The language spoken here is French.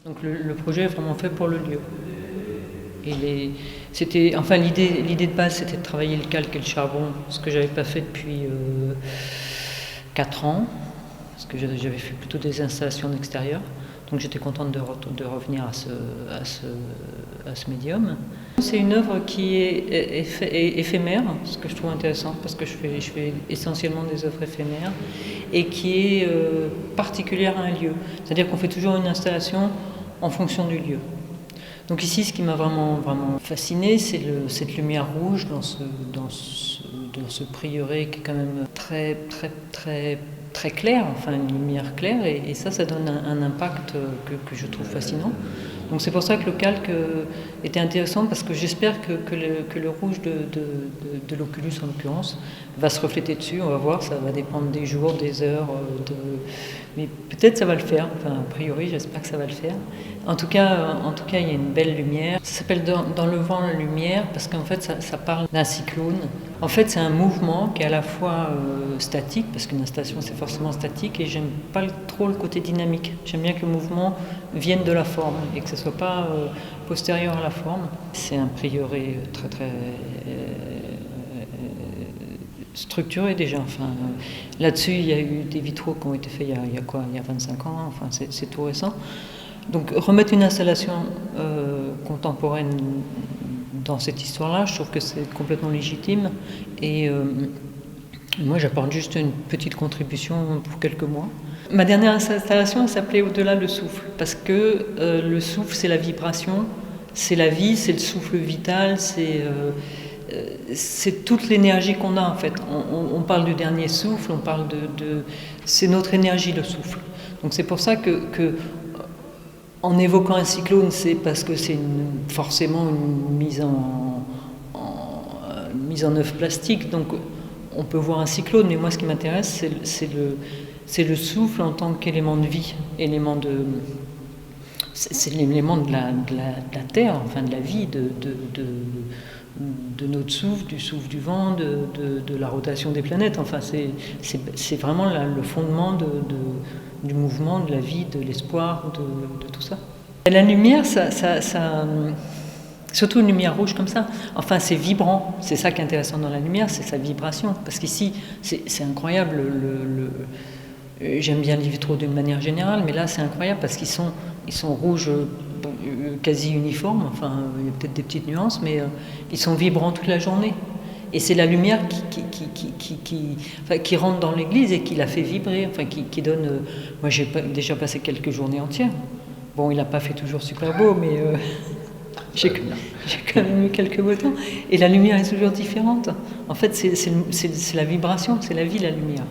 Donc le projet est vraiment fait pour le lieu. L'idée de base, c'était de travailler le calque et le charbon, ce que j'avais pas fait depuis 4 ans, parce que j'avais fait plutôt des installations en extérieur. Donc j'étais contente de revenir à ce médium. C'est une œuvre qui est éphémère, ce que je trouve intéressant, parce que je fais essentiellement des œuvres éphémères, et qui est particulière à un lieu. C'est-à-dire qu'on fait toujours une installation en fonction du lieu. Donc ici, ce qui m'a vraiment fasciné, c'est cette lumière rouge dans ce prieuré qui est quand même très clair, enfin une lumière claire, et ça donne un impact que je trouve fascinant. Donc c'est pour ça que le calque était intéressant, parce que j'espère que le rouge de l'Oculus en l'occurrence va se refléter dessus. On va voir, ça va dépendre des jours, des heures, mais peut-être ça va le faire. Enfin, a priori, j'espère que ça va le faire. En tout cas, il y a une belle lumière. Ça s'appelle Dans le vent la lumière, parce qu'en fait, ça parle d'un cyclone. En fait, c'est un mouvement qui est à la fois statique, parce qu'une installation c'est forcément statique, et j'aime pas trop le côté dynamique. J'aime bien que le mouvement vienne de la forme et que ce soit pas postérieur à la forme. C'est un prieuré très structuré déjà. Enfin, là-dessus, il y a eu des vitraux qui ont été faits il y a 25 ans. Enfin, c'est tout récent. Donc remettre une installation contemporaine dans cette histoire-là, je trouve que c'est complètement légitime. Et moi, j'apporte juste une petite contribution pour quelques mois. Ma dernière installation, elle s'appelait Au-delà le souffle, parce que le souffle, c'est la vibration, c'est la vie, c'est le souffle vital, c'est toute l'énergie qu'on a en fait. On parle du dernier souffle, on parle c'est notre énergie, le souffle. Donc c'est pour ça que en évoquant un cyclone, c'est parce que c'est forcément une mise en œuvre plastique. Donc on peut voir un cyclone, mais moi ce qui m'intéresse, c'est le souffle en tant qu'élément de vie, c'est l'élément de la terre, enfin de la vie, de notre souffle, du souffle du vent, de la rotation des planètes. Enfin, c'est vraiment le fondement du mouvement, de la vie, de l'espoir, de tout ça. Et la lumière, surtout une lumière rouge comme ça, enfin c'est vibrant, c'est ça qui est intéressant dans la lumière, c'est sa vibration. Parce qu'ici, c'est incroyable, j'aime bien les vitraux d'une manière générale, mais là c'est incroyable parce qu'ils sont rouges quasi uniformes, enfin il y a peut-être des petites nuances, mais ils sont vibrants toute la journée. Et c'est la lumière qui rentre dans l'église et qui la fait vibrer, enfin qui donne... moi j'ai déjà passé quelques journées entières. Bon, il n'a pas fait toujours super beau, mais j'ai quand même eu quelques beaux temps. Et la lumière est toujours différente. En fait, c'est la vibration, c'est la vie, la lumière.